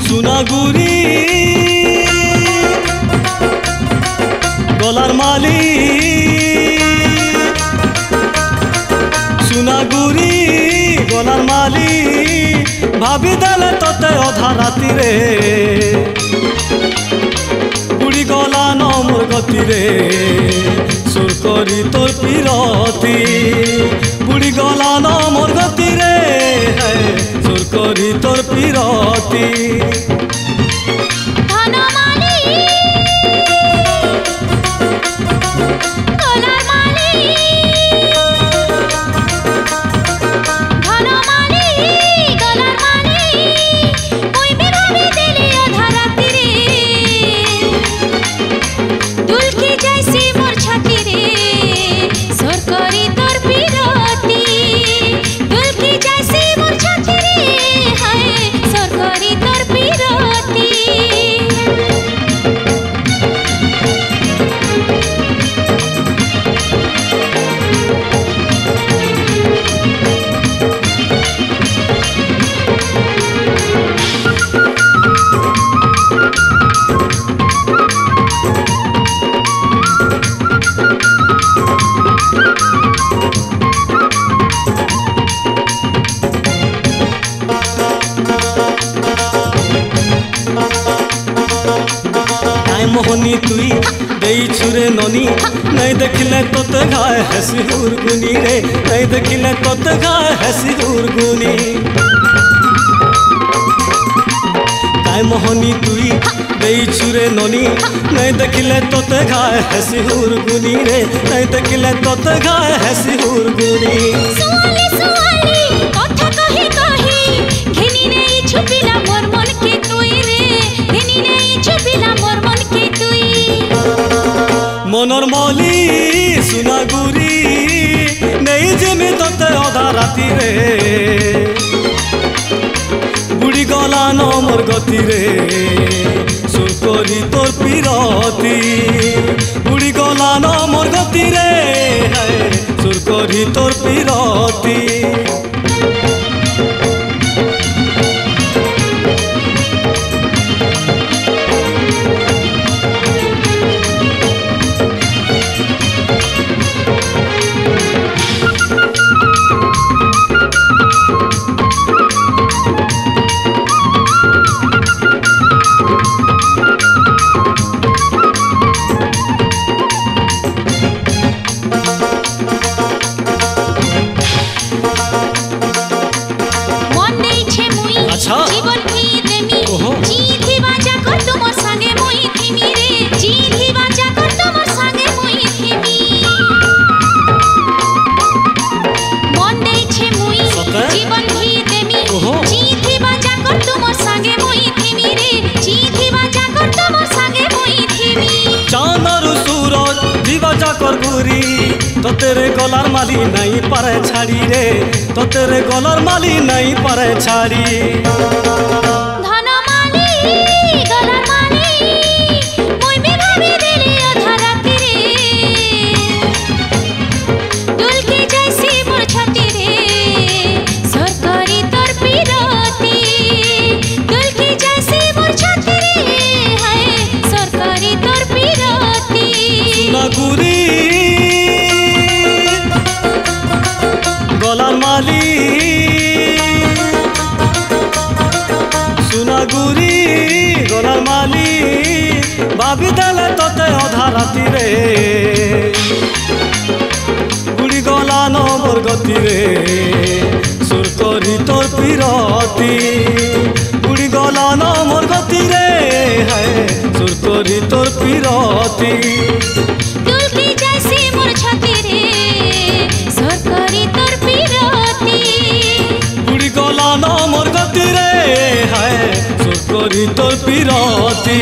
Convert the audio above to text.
সোনাগুড়ি গলার মালি সোনাগুড়ি গলার মালি ভাবি দেলে তোতে অধা রাতিরে বুড়ি গলা নমর গতিরে সুর করি তোর পিরতি বুড়ি গলা নমর গতিরে সুর করি তোর পিরতি मोहनी तुई देई छुरे ननी नहीं देखले तोते घाय हसी उर्गुनी रे नहीं देखले तोते घाय हसी उर्गुनी काय मोहनी तुई देई छुरे ननी नहीं देखले तोते घाय हसी उर्गुनी रे नहीं देखले तोते घाय हसी उर्गुनी सुवाली सुवाली कथा कही कही घिनी नहीं छुपिला मोर मन के तुई रे घिनी नहीं छुपिला मोर मन के तुई मनर मली सोनागुरी नहीं जेमी तोते अधा राति रे बुढ़ी गला नमर गति रे सुर करी तोर पिरती बुढ़ी गला नमर गति रे सुर करी तोर पिरती तो तेरे गलार माली नहीं पारे छाड़ी रे तो तेरे गलार माली नहीं पारे छाड़ी धना माली गलार माली मोय में भाभी दिले अधा राति रे दुलकी जैसी मोर छाती रे सरकारी तोर पिरती दुलकी जैसी मोर छाती रे हाय सरकारी तोर पिरती सोनागुरी गलार माली सोनागुरी गलार माली भाभी देले तोते अधा राति रे बुढ़ी गला नमर गति रे सुर करी तोर पिरती बुढ़ी गला नमर गति रे सुर करी तोर पिरती दुलकी जैसी मोर छाती रे मान मोर गति रे हाय सुकरी तोर पिरती